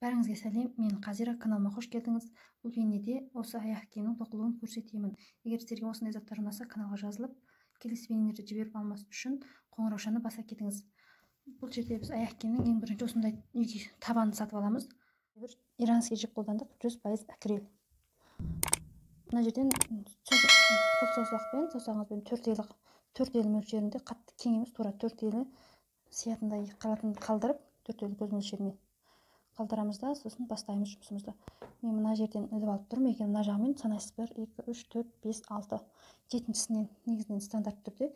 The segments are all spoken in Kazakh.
Бәріңізге сәлем, мен Қазира, каналыма қош келдіңіз. Бұл бейнеде осы аяқ киімнің тоқылуын көрсетемін. Егер сіздерге осындай заттар ұнаса, каналға жазылып, келесі бейнелерді жіберіп алмас үшін қоңыраушаны баса кетіңіз. Бұл жерде біз аяқ киімнің ең бірінші осындай үйге табанын сатып аламыз. Бір иранский жіп қолдандық, 100% акрил. Мына жерден қол саусақпен, саусағыңызбен 4 елі мөлшерінде, қатты кең емес, тура 4 елі сиятындай қалдырып, 4 елі көз мөлшерімен қалдырамыз да, сосын бастаймыз жұмысымызды. Мен мына жерден іліп алып тұрмын, егер мына жағымен санайсыз 1, 2, 3, 4, 5, 6. Жетіншісінен негізінен стандарт түрде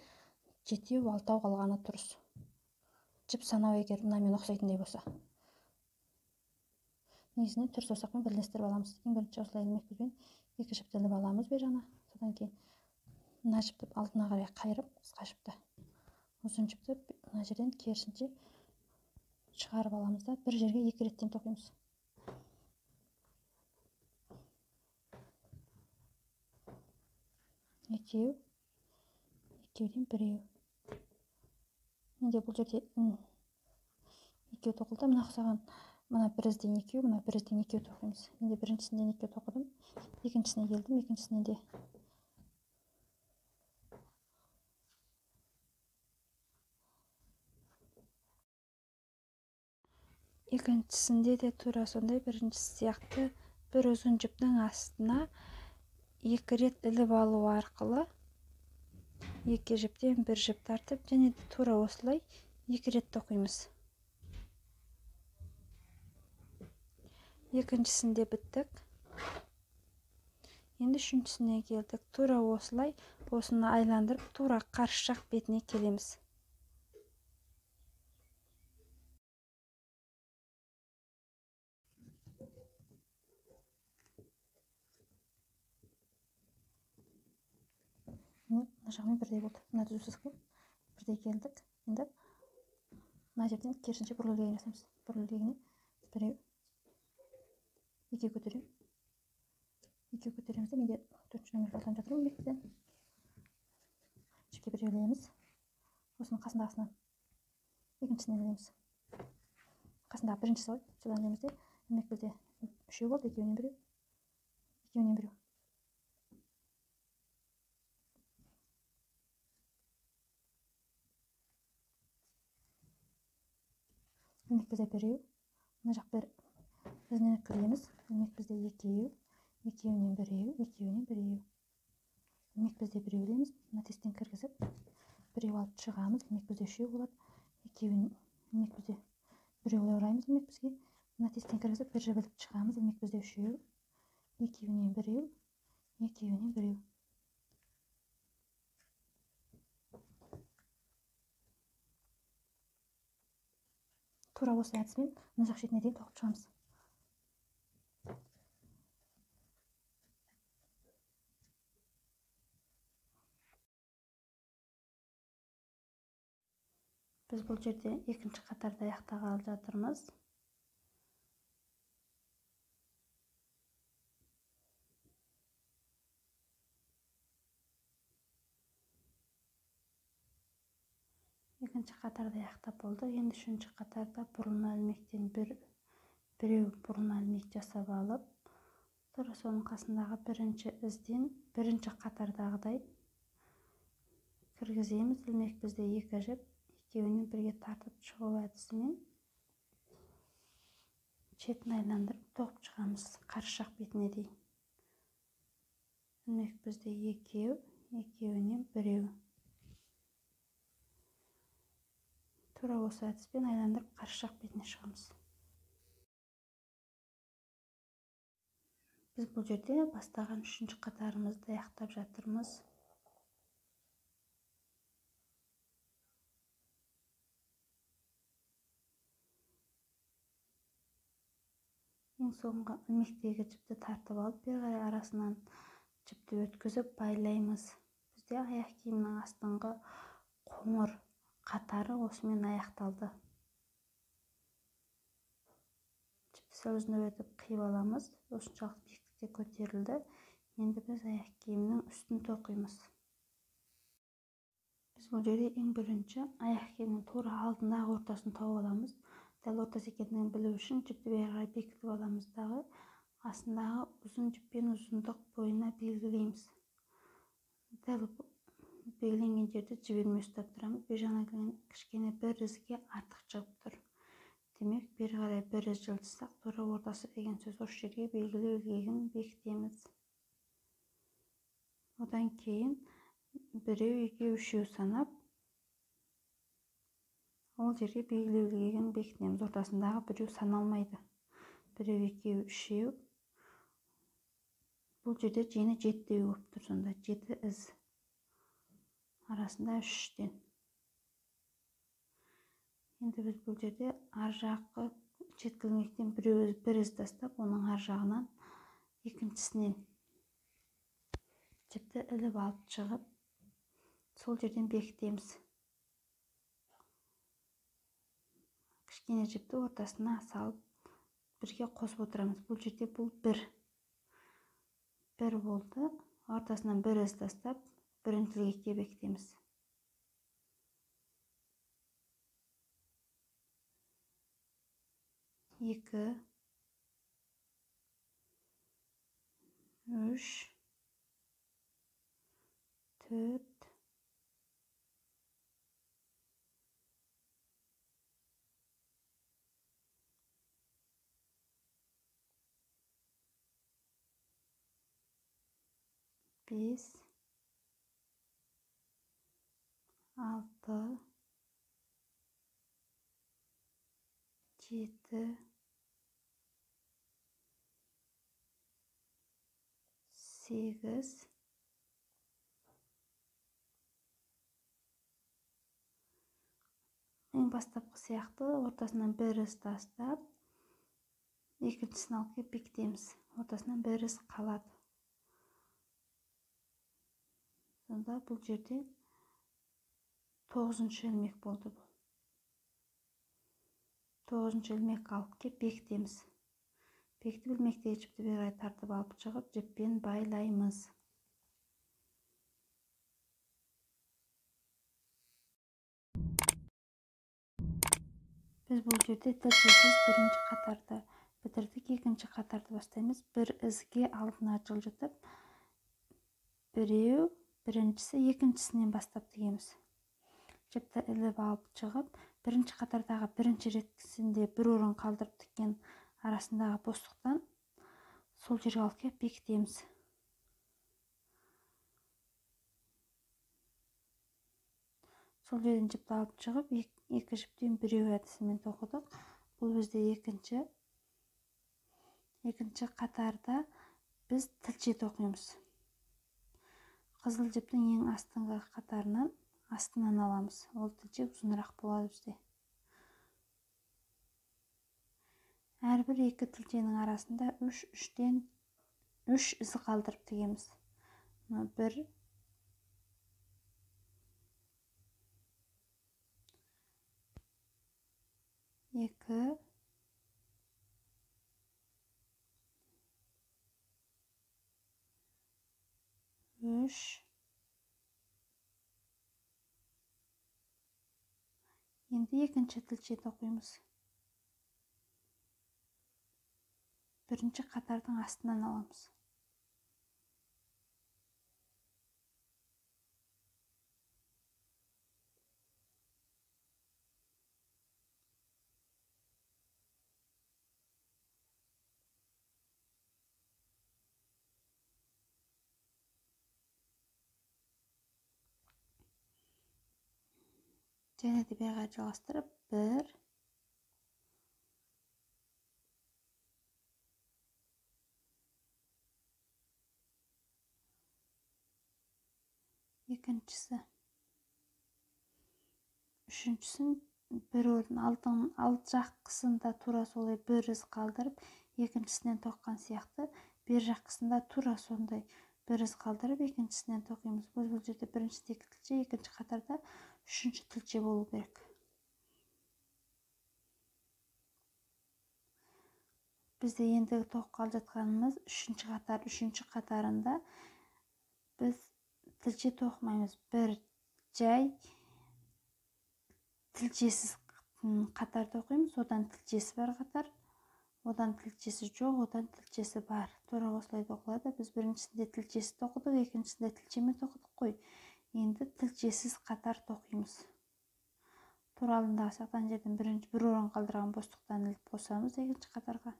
7-6 қалғаны дұрыс. Жіп санау егер мынамен ұқсайтындай болса. Негізінен 4 саусақпен бірлестіріп аламыз. Ең бірінші осылай ілмекпізбен 2 жіпті іліп аламыз бер жана. Содан кейін мына жіпті алдына қарай қайырып, қысқа жіпті. Ұзын жіпті мына жерден керісінше шығарып аламыз да, бір жерге 2 реттен тоқимыз. Екеуден біреу. Менде бұл жерде 2 тоқылды. Мына ұқсаған, мына бірізден 2, мына бірізден 2 тоқимыз. Менде біріншісінден 2 тоқыдым, екіншісіне келдім, екіншісінен де екіншісінде де тура сондай біріншісі сияқты бір ұзын жіптің астына 2 рет іліп алу арқылы 2 жіптен 1 жіп тартып, және тура осылай 2 рет тоқимыз. Екіншісінде біттік. Енді үшіншісіне келдік. Тура осылай, осыны айландырып, тура қарсы жақ бетіне келеміз. Мына жағымен бірдей болды. Мына түзусізгі бірдей келдік. Енді мына жерден керісінше бұрыл ілгегіне жасаймыз. Бұрыл ілгегіне біреу, 2 көтерем. 2 көтереміз де, менде 4-ші номер қалған жатырмын бекітен. Жіпке біреу ілеміз. Осының қасындағысынан екіншісінен ілеміз. Қасындағы біріншісі ғой, содан ілеміз де, ілмек бізде 3 болды, 2-нен біреу. 2-нен біреу. Ілмек бізде біреу. Мына жақ бір ізінен өткілеміз. Ілмек бізде 2, 2-нен біреу, 2-нен біреу. Ілмек бізде біреу ілеміз. Мына тесттен кіргізіп, біреу алып шығамыз. Ілмек бізде 3 болады. 2-нен ілмек бізде біреу ораймыз. Ілмек бізге мына тесттен кіргізіп, бір жіп іліп шығамыз. Ілмек бізде 3, 2-нен біреу, 2-нен біреу. Тура осы әдіспен мына жақ шетіне дейін тоқып шығамыз. Біз бұл жерде екінші қатарды аяқтағалы жатырмыз. Екінші қатарды аяқтап болды. Енді үшінші қатарда бұрылма ілмектен біреу бұрылма ілмек жасап алып, тура соның қасындағы бірінші ізден бірінші қатардағыдай кіргіземіз. Ілмек бізде 2 жіп, 2-нен бірге тартып шығу әдісімен шетін айландырып тоқып шығамыз қарсы жақ бетіне дейін. Ілмек бізде 2, 2-нен біреу. Тура осы әдіспен айландырып қарсы жақ бетіне шығамыз. Біз бұл жерде бастаған 3-ші қатарымызды аяқтап жатырмыз. Ең соңғы ілмектегі жіпті тартып алып, бері қарай арасынан жіпті өткізіп байлаймыз. Бізде аяқ киімнің астыңғы қоңыр қатары осымен аяқталды. Жіпті сәл ұзындап қиып аламыз. Осыншалық биіктікте көтерілді. Енді біз аяқ киімнің үстін тоқимыз. Біз бұл жерде ең бірінші аяқ киімнің тура алдындағы ортасын тауып аламыз. дәл ортасы екендігін білу үшін жіпті бері қарай бекітіп аламыз дағы астындағы ұзын жіппен ұзындық бойына белгілейміз. Дәл белгіленген жерді жібермей ұстап тұрамыз. Бер жағынан кішкене бір ізге артық шығып тұр. Демек, бері қарай бір із жылжытсақ, тура ортасы деген сөз. Осы жерге белгілеу илгегін бекітеміз. Одан кейін біреу, екеу, үшеу санап, ол жерге белгілеу илгегін бекітеміз. Ортасындағы біреу саналмайды. Біреу, екеу, үшеу. Бұл жерде жені 7 болып тұр, сонда 7 із. Арасында 3-тен. Енді біз бұл жерде ар жағы жеткілмектен бір із тастап, оның ар жағынан екіншісінен жіпті іліп алып шығып, сол жерден бекітеміз. Кішкене жіпті ортасына салып, бірге қосып отырамыз. Бұл жерде бұл бір болды. Ортасынан бір із тастап, бірінші ілгекке бекітеміз. Екі, үш, төрт, бес, алты, жеті, сегіз, ең бастапқы сияқты ортасынан бір із тастап, екіншісін алып келіп бекітеміз. Ортасынан бір із қалады. Сонда бұл жерде 9-шы ілмек болды бұл. 9-шы ілмек алып келіп бекітеміз. Бекітіп ілмектегі жіпті бері қарай тартып алып шығып, жіппен байлаймыз. Біз бұл жерде тілшесіз бірінші қатарды бітірдік, екінші қатарды бастаймыз. Бір ізге алдына жылжытып, біреу, біріншісі, екіншісінен бастап тігеміз. Жіпті іліп алып шығып, бірінші қатардағы бірінші ретісінде бір орын қалдырып тіккен арасындағы бостықтан сол жерге алып келіп бекітеміз. Сол жерден жіпті алып шығып, екі жіптен біреу әдісімен тоқыдық. Бұл бізде екінші қатарда біз тілше тоқимыз. Қызыл жіптің ең астыңғы қатарынан астынан аламыз. Ол тілше ұзынырақ болады бізде. Әрбір екі тілшенің арасында 3-3-тен 3 із қалдырып тігеміз. 1, 2, 3, енді екінші тілше тоқимыз. Бірінші қатардың астынан аламыз. Және де бері қарай жалғастырып, 1, екіншісі, үшіншісін бір орын алт жаққысында тура солай бір із қалдырып, екіншісінен тоққан сияқты, бер жаққысында тура сондай бір із қалдырып, екіншісінен тоқимыз. Бұл жерде біріншідегі тілше, екінші қатарда үшінші тілше болу керек. Бізде ендігі тоққалы жатқанымыз үшінші қатарында біз тілше тоқымаймыз. Бір жай тілшесіз қатарды оқимыз. Одан тілчесі бар қатар, одан тілчесі жоқ, одан тілчесі бар. Тура осылай да оқылады. Біз біріншісінде тілчесі тоқыдық, екіншісінде тілчемен тоқыдық қой. Енді тілчесіз қатар тоқимыз. Тура алдындағы сақтан жерден бір орын қалдырған бостықтан іліп қосамыз екінші қатарға.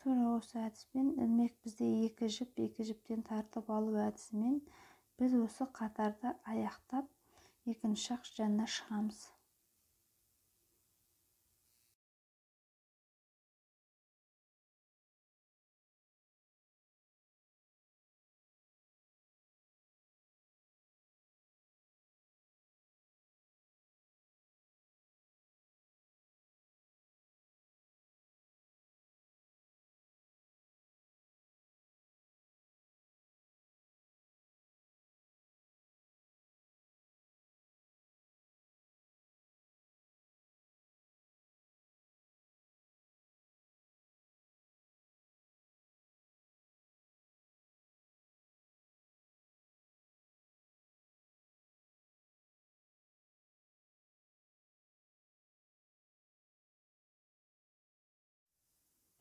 Тура осы әдіспен ілмек бізде екі жіптен тартып алу әдісімен біз осы қатарды аяқтап екінші жақ жанына шығамыз.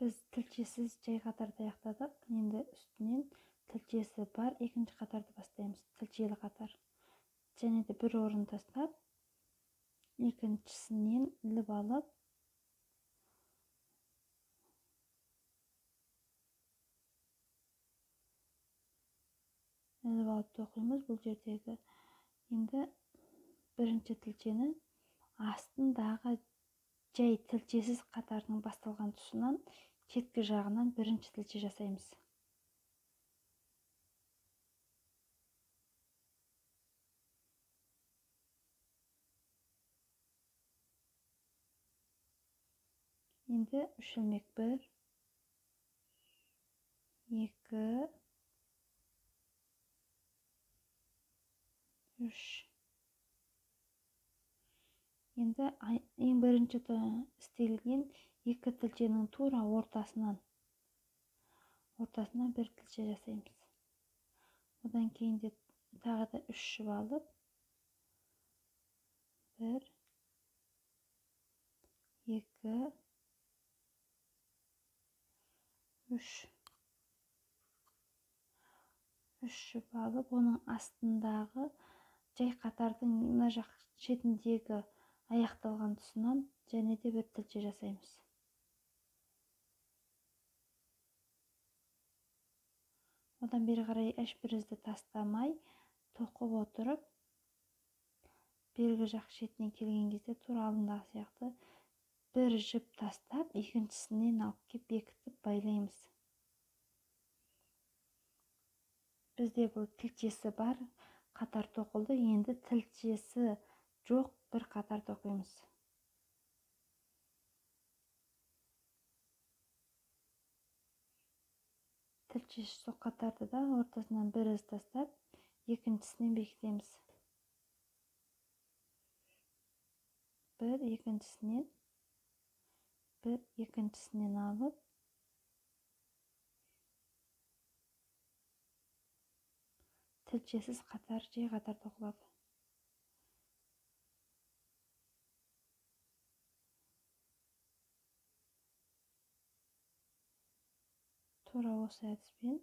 Біз тілчесіз жай қатарды аяқтадық. Енді үстінен тілчесі бар екінші қатарды бастаймыз. Тілчелі қатар. Және де бір орын тастап, екіншісінен іліп алып, тоқимыз. Бұл жердегі енді бірінші тілчені астындағы жай тілчесіз қатардың басталған тұсынан шеткі жағынан бірінші тілче жасаймыз. Енді үш ілмек, 1, 2, 3. Енді ең бірінші істелген екі тілченің тура ортасынан бір тілче жасаймыз. Одан кейін де тағы да 3 жіп алып, 1, 2, 3. 3 жіп алып, оның астындағы жай қатардың мына жақ шетіндегі аяқталған тұсынан және де бір тілче жасаймыз. Одан бері қарай ешбір ізді тастамай тоқып отырып, бергі жақ шетіне келген кезде тура алдындағы сияқты бір жіп тастап, екіншісінен алып кеп бекітіп байлаймыз. Бізде бұл тілчесі бар қатар тоқылды. Енді тілчесі жоқ бір қатар тоқимыз. Тілчесі жоқ қатарды да ортасынан бір із тастап, екіншісінен бекітеміз. Бір екіншісінен алып, тілчесіз қатар, жай қатар тоқылады. Тура осы әдіспен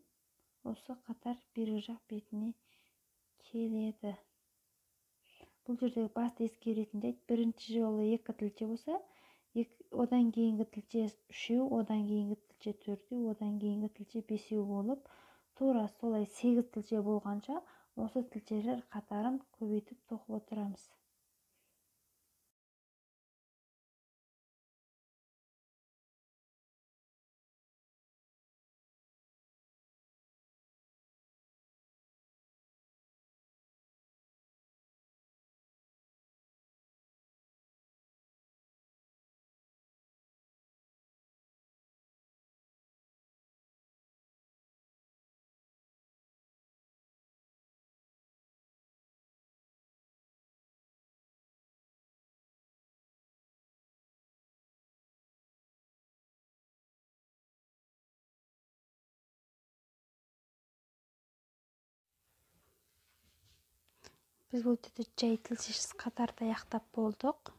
осы қатар бергі жақ бетіне келеді. Бұл жердегі басты ескеретін жайт, бірінші жолы екі тілче болса, одан кейінгі тілче 3, одан кейінгі тілче 4, одан кейінгі тілче 5 болып, тура солай 8 тілче болғанша осы тілчелер қатарын көбейтіп тоқып отырамыз. Біз бұл жерде жай тілсіз қатарды аяқтап болдық.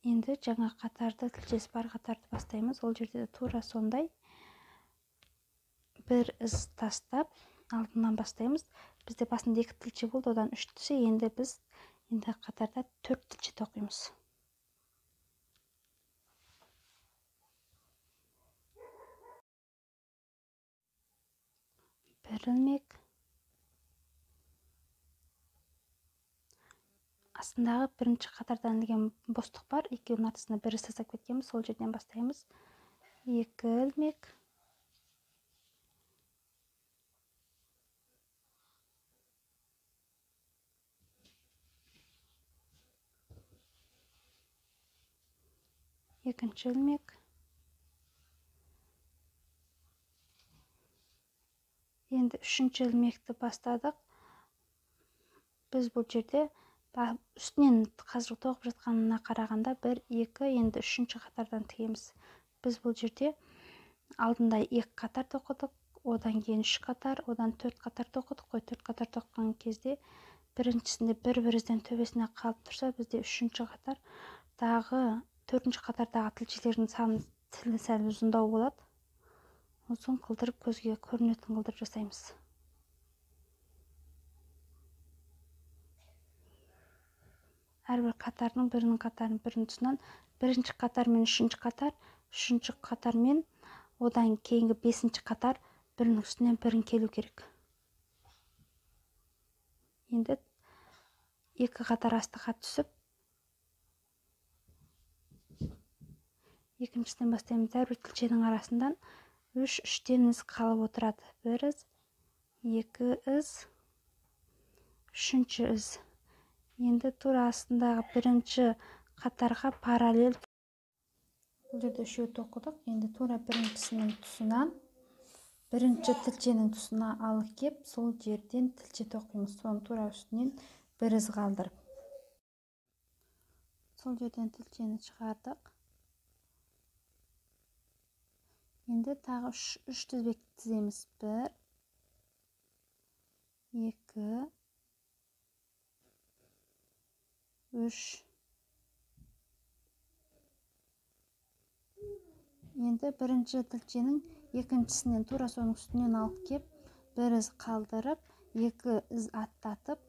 Енді жаңа қатарды, тілсіз бар қатарды бастаймыз. Ол жерде тура сондай бір із тастап, алдынан бастаймыз. Бізде басында 2 тілше болды, одан 3 тілше. Енді біз қатарда 4 тілше тоқимыз. Бір ілмек. Астындағы бірінші қатардан ілген бостық бар. Екеуінің артасына бір із тастап кеткенбіз. Сол жерден бастаймыз. 2 ілмек. Екінші ілмек. Енді үшінші ілмекті бастадық. Біз бұл жерде үстінен қазір тоқып жатқанына қарағанда 1, 2, енді үшінші қатардан тігеміз. Біз бұл жерде алдында 2 қатар тоқыдық, одан кейін 3 қатар, одан 4 қатар тоқыдық қой. 4 қатар тоқыған кезде біріншісінде бір ізден төбесіне қалып тұрса, бізде үшінші қатар дағы 4-ші қатардағы тілшелердің саны сәл ұзындау болады. Ұзын қылдырып, көзге көрінетін қылдырып жасаймыз. Әрбір қатардың бірінің қатарын бірінің тұсынан, бірінші қатар мен үшінші қатар, үшінші қатар мен одан кейінгі 5-ші қатар бірінің үстінен бірін келу керек. Енді 2 қатар астыға түсіп, екіншісінен бастаймыз. Әрбір тілшенің арасынан 3-3-тен із қалып отырады. 1 із, 2 із, 3-ші із. Енді тура астындағы бірінші қатарға параллель. Бұл жерде 3 тоқыдық. Енді тура біріншісінің тұсынан, бірінші тілшенің тұсына алып кеп, сол жерден тілше тоқимыз. Соның тура үстінен бір із қалдырып. Сол жерден тілшені шығардық. Енді тағы 3 тізбек тіземіз. 1, 2, 3. Енді бірінші тілшенің екіншісінен тура соның үстінен алып кеп, бір із қалдырып, 2 із аттатып,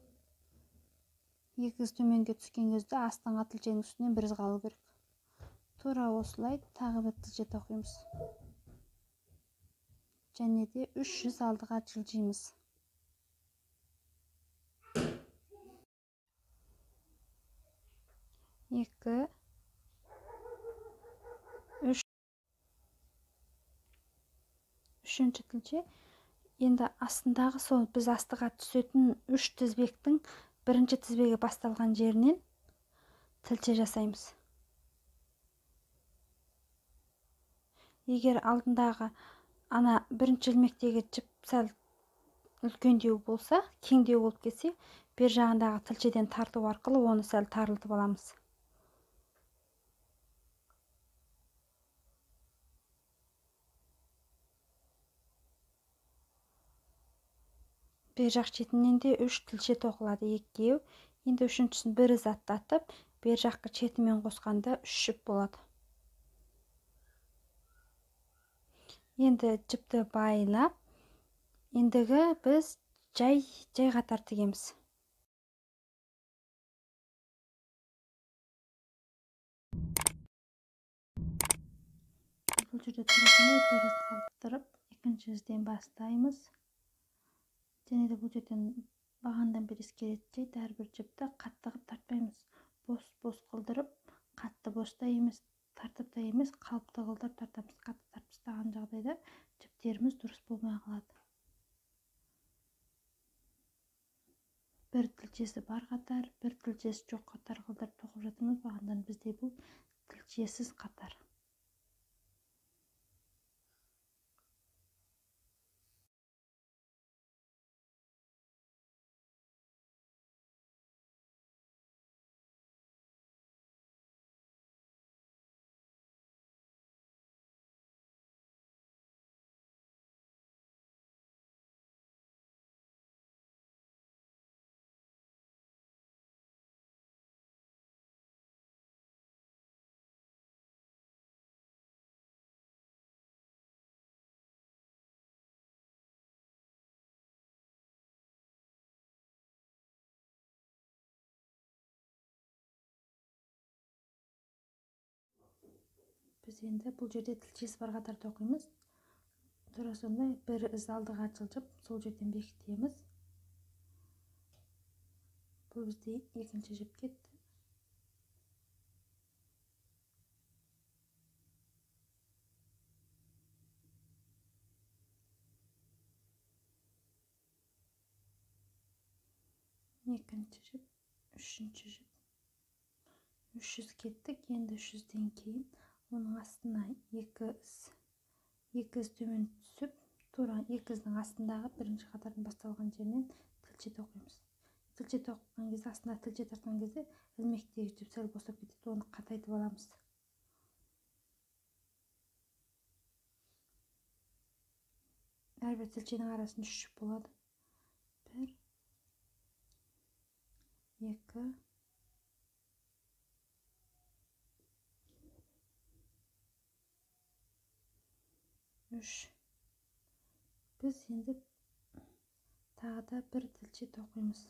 2 із төменге түскен кезде астыңғы тілшенің үстінен бір із қалу керек. Тура осылай тағы бір тілше тоқимыз. Және де 300 алдыға жылжимыз. 2, 3. Үшінші тілше. Енді астындағы сол біз астыға түсетін 3 тізбектің бірінші тізбегі басталған жерінен тілше жасаймыз. Егер алдындағы ана бірінші ілмектегі жіп сәл үлкендеу болса, кеңдеу болып кетсе, бер жағындағы тілшеден тарту арқылы оны сәл тарылтып аламыз. Бер жақ шетінен де 3 тілше тоқылады, 2. Енді үшіншісін бір із аттатып, бер жаққа шетімен қосқанда 3 жіп болады. Енді жіпті байлап, ендігі біз жай қатар тігеміз. Бұл жерде тұрысымен бір із қалдырып, екінші ізден бастаймыз. Және де бұл жерден бағандан бері ескеретін жайт, әрбір жіпті қатты тартпаймыз. Бос қылдырып, қатты боста емес, тартып та емес, қалыпты қылдырып тартамыз. Қатты тартып тастаған жағдайда жіптеріміз дұрыс болмай қалады. Бір тілшесі бар қатар, бір тілшесі жоқ қатар қылдырып тоқып жатырмыз. Бағандан бізде бұл тілшесіз қатар. біз енді бұл жерде тілшесі бар қатарды оқимыз. Тура сондай бір із алдыға жылжып, сол жерден бекітеміз. Бұл бізде екінші жіп кетті. Екінші жіп, үшінші жіп. 300 кеттік. Енді 300-ден кейін оның астына екі із төмен түсіп, тура екі іздің астындағы бірінші қатардың басталған жерінен тілше тоқимыз. Тілше тоққан кезде, астына тілше тартқан кезде ілмектегі жіп сәл босап кетеді, оны қатайтып аламыз. Әрбір тілшенің арасында 3 жіп болады. 1, 2, 3. Біз енді тағы да бір тілше тоқимыз.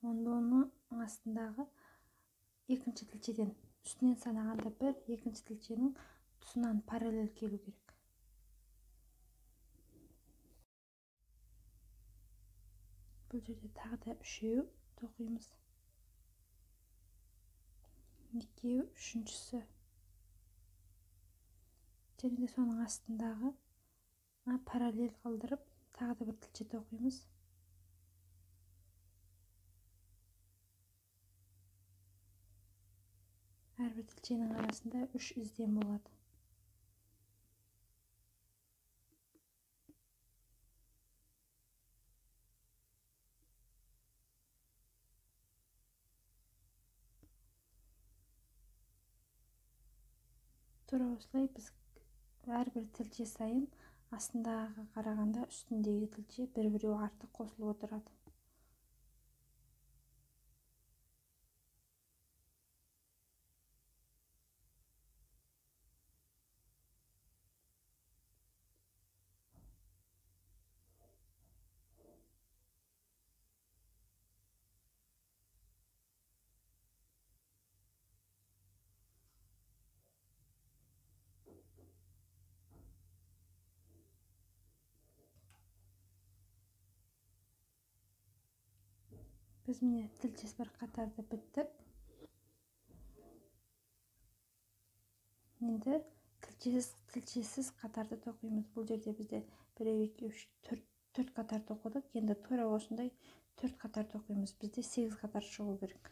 Оның астындағы екінші тілшеден үстінен санағанда бір, екінші тілшенің тұсынан параллель келу керек. Бұл жерде тағы да үшеу тоқимыз. Екеу, үшіншісі. Және де соның астындағы параллель қалдырып, тағы да бір тілше тоқимыз. Әрбір тілшенің арасында 3 ізден болады. Тура осылай біз әрбір тілше сайын астындағы қарағанда үстіндегі тілше бір-біреу артық қосылып отырады. Біз міне тілшесі бар қатарды біттік. Енді тілшесіз қатарды тоқимыз. Бұл жерде бізде 1, 2, 3, 4 қатар тоқыдық. Енді тура осындай 4 қатар тоқимыз. Бізде 8 қатар шығу керек.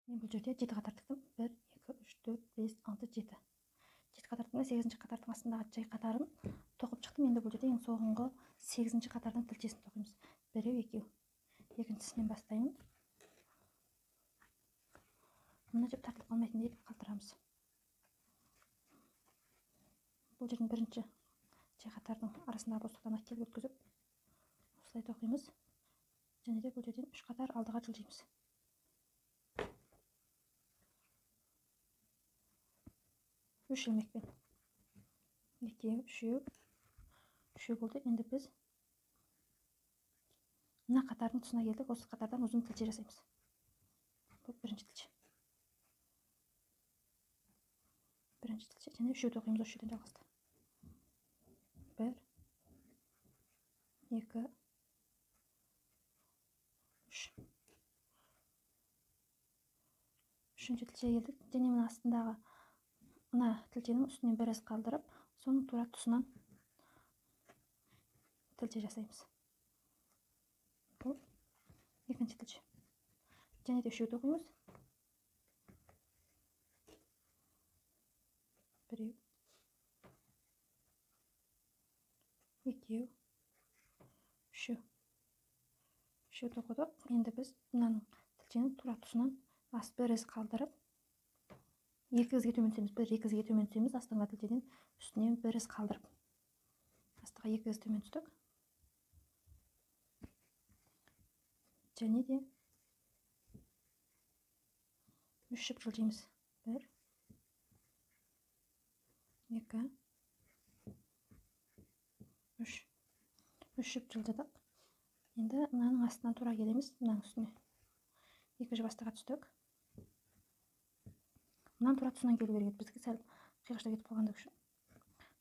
Мен бұл жерде 7 қатар тіктім. 1, 2, 3, 4, 5, 6, 7. 7 қатар тіктім. 8-ші қатардың астындағы жай қатарын тоқып шықтым. Енді бұл жерде ең соңғы 8-ші қатардың тілшесін тоқимыз. 1, 2. Екіншісінен бастаймын. Мына жіп тартылып қалмайтындай етіп қалдырамыз. Бұл жердің бірінші жай қатардың арасындағы бостықтан келіп өткізіп, осылай тоқимыз. Және де бұл жерден 3 қатар алдыға жылжимыз. 3 ilmekпен. 2, 3 болды. Енді біз мына қатардың тұсына келдік. Осы қатардан ұзын тілше жасаймыз. Бұл бірінші тілше. Бірінші тілше. Және 3 тоқимыз осы жерден жалғасты. 1, 2, 3. Үшінші тілше келдік. Және мына астындағы мына тілшенің үстінен бір із қалдырып, соның тура тұсынан тілше жасаймыз. Бұл екінші тілше. Және де 3 тоқимыз. 1, 2, 3. 3 тоқыдық. Енді біз мынаның тілшенің тура тұсынан бір із қалдырып, 2 ізге төмен түсеміз. 1, 2 ізге төмен түсеміз. Астыңғы тілшеден үстінен бір із қалдырып. Астыға 2 із төмен түстік. және де 3 жіп жылжимыз. 1 2 3 жіп жылжыдық. Енді мынаның астына тура келеміз. Мынаның үстіне 2 жіп астыға түстік. Мынаның тура тұсынан келу керек. Бізге сәл қиғашта кетіп қалғандығы үшін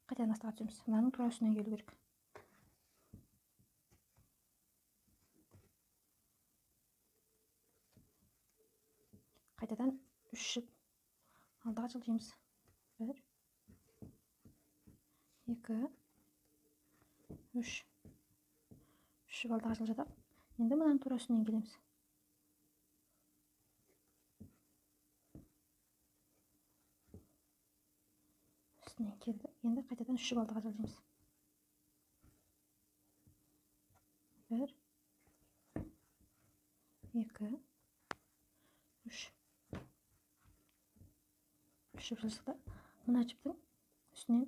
қайтадан астыға түсеміз. Мынаның тура үстінен келу керек. Қайтадан 3 жіп алдыға жылжимыз. 1 2 3 жіп алдыға жылжыдық. Енді мынаның тура үстінен келеміз. Үстінен келді. Енді қайтадан 3 жіп алдыға жылжимыз. 1 2 3 жіп жылжыдық. Мына жіптің үстінен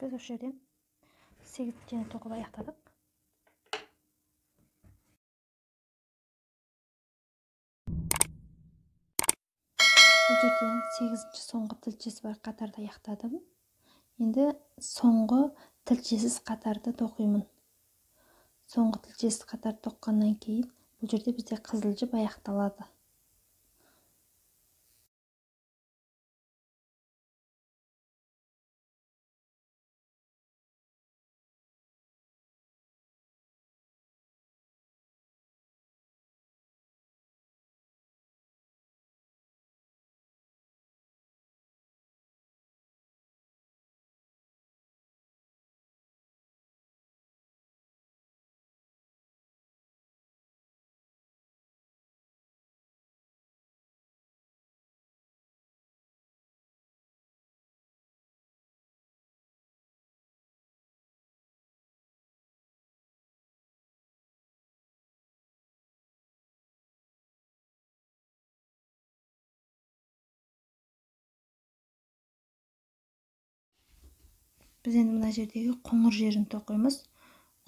біз осы жерден 8 және тоқып аяқтадық. Бұл жерден 8-ші соңғы тілшесі бар қатарды аяқтадым. Енді соңғы тілшесіз қатарды тоқимын. Соңғы тілшесіз қатарды тоққаннан кейін бұл жерде бізде қызыл жіп аяқталады. Біз енді мына жердегі қоңыр жерін тоқимыз.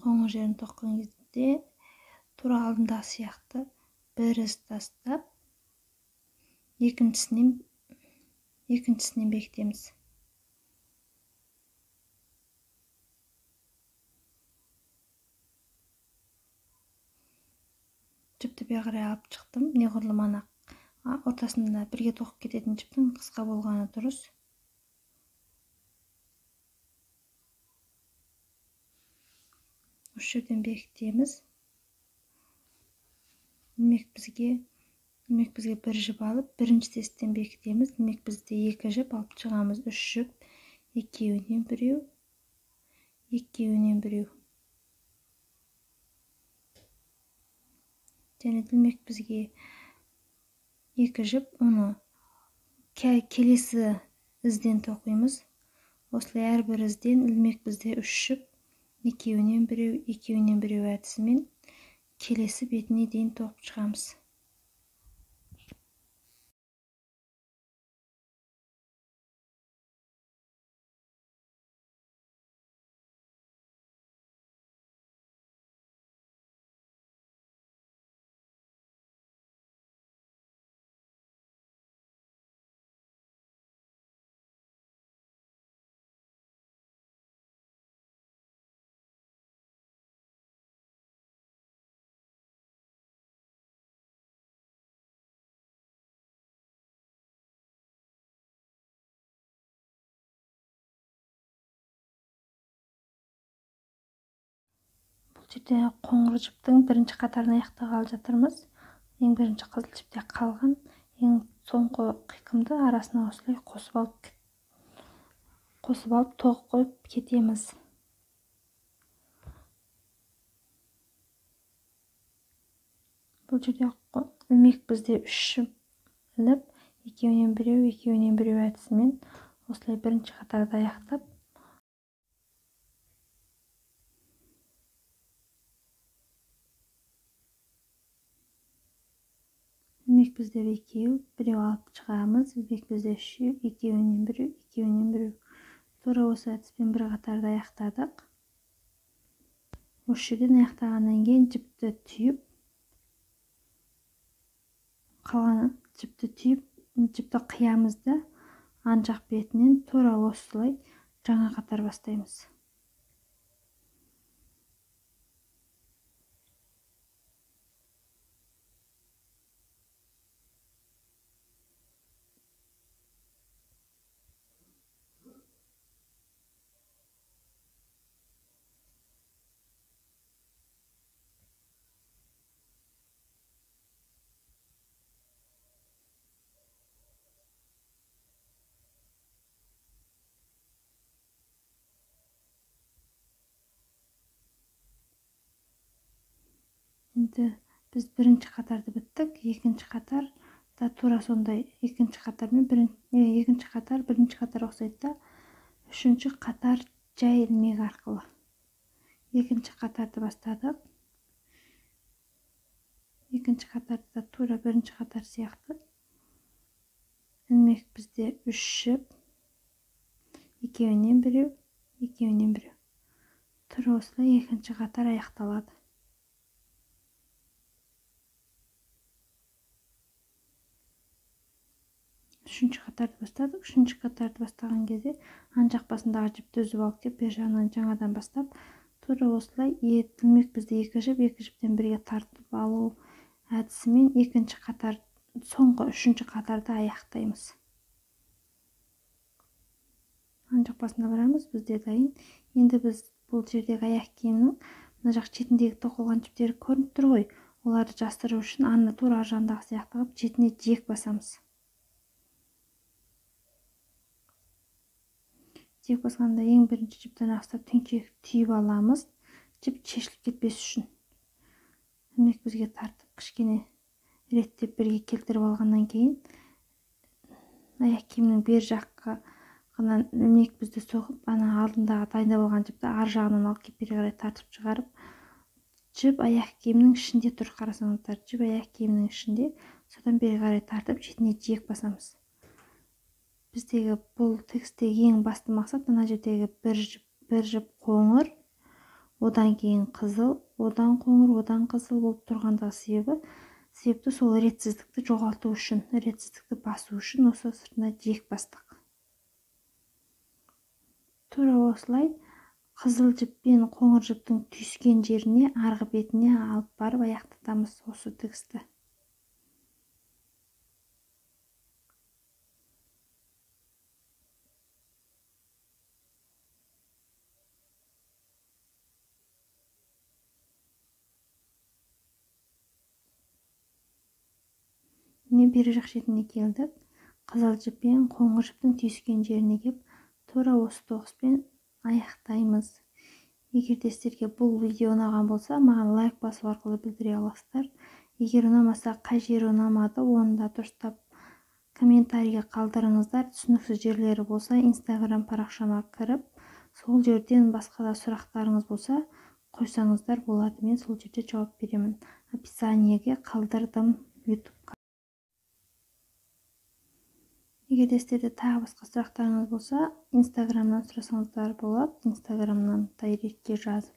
Қоңыр жерін тоққан кезде тура алдында сияқты бір із тастап, екіншісінен бекітеміз. Жіпті бері қарай алып шықтым. Неғұрлым ана ортасында бірге тоқып кететін жіптің қысқа болғаны дұрыс. Осы жерден бекітеміз. Демек бізге бір жіп алып, бірінші тесттен бекітеміз. Демек бізде 2 жіп алып шығамыз. 3 жіп, екеуінен біреу, екеуінен біреу. Және демек бізге 2 жіп, оны келесі ізден тоқимыз. Осылай әрбір ізден ілмек бізде 3 жіп, екеуінен біреу әдісімен келесі бетіне дейін тоқып шығамыз. Жерде қоңыр жіптің бірінші қатарын аяқтағалы жатырмыз. Ең бірінші қызыл жіпте қалған ең соңғы қиқымды арасына осылай қосып алып тоғып қойып кетеміз. Бұл жерде ілмек бізде 3 жіп іліп, екеуінен біреу әдісімен осылай бірінші қатарды аяқтап, ілмек бізде 2, біреу алып шығамыз. Ілмек бізде 3, екеуінен біреу. Тура осы әдіспен бір қатарды аяқтадық. Осы жерден аяқтағаннан кейін жіпті түйіп, жіпті қиямызды ан жақ бетінен тура осылай жаңа қатар бастаймыз. Енді біз бірінші қатарды біттік, екінші қатар да тура сондай, екінші қатар бірінші қатар ұқсайды да, үшінші қатар жай ілмек арқылы екінші қатарды бастадық. Екінші қатарды да тура бірінші қатар сияқты. Ілмек бізде 3 жіп, екеуінен біреу. Тура осылай екінші қатар аяқталады. Үшінші қатарды бастадық. Үшінші қатарды бастаған кезде ан жақ басындағы жіпті үзіп алып кеп, бер жағынан жаңадан бастап, тура осылай ілмек бізде 2 жіп, 2 жіптен бірге тартып алу әдісімен екінші қатар, соңғы үшінші қатарды аяқтаймыз. Ан жақ басына барамыз, бізде дайын. Енді біз бұл жердегі аяқ киімнің мына жақ шетіндегі тоқылған жіптері көрініп тұр ғой. Оларды жастыру үшін анны тура аржандағы сияқты қылып шетіне жиек басамыз. Жиек басқанда ең бірінші жіптен астап түйіншек түйіп аламыз, жіп шешіліп кетпес үшін. Ілмек бізге тартып, кішкене реттеп бірге келтіріп алғаннан кейін, аяқ киімнің бер жаққа ілмек бізді соғып, ана алдындағы дайындап алған жіпті ар жағынан алып кеп бері қарай тартып шығарып, жіп аяқ киімнің ішінде тұр, қарасаңыздар, жіп аяқ киімнің ішінде, содан бері қарай тартып шетіне жиек басамыз. Біздегі бұл тегістегі ең басты мақсат ана жердегі бір жіп қоңыр, одан кейін қызыл, одан қоңыр, одан қызыл болып тұрғандағы себепті сол ретсіздікті жоғалту үшін, ретсіздікті басу үшін осы сыртына жиек бастық. Тура осылай қызыл жіппен қоңыр жіптің түйіскен жеріне, арғы бетіне алып барып аяқтатамыз осы тігісті. Міне бері жақ шетіне келдік. Қызыл жіппен қоңыр жіптің түйіскен жеріне кеп, тура осы тоғыспен аяқтаймыз. Егер де сіздерге бұл видео ұнаған болса, маған лайк басу арқылы білдіре аласыздар. Егер ұнамаса, қай жері ұнамады, оны да дұрыстап комментарийге қалдырыңыздар. Түсініксіз жерлері болса Instagram парақшама кіріп, сол жерден басқа да сұрақтарыңыз болса қойсаңыздар болады. Мен сол жерде жауап беремін. Описаниеге қалдырдым YouTube. Егер де сіздерде тағы басқа сұрақтарыңыз болса, Instagramнан сұрасаңыздар болады. Instagramнан дайректке жазып,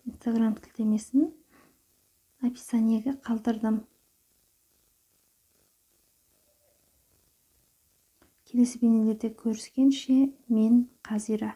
Instagram сілтемесін описаниеге қалдырдым. Келесі бейнелерде көріскенше, мен Қазира.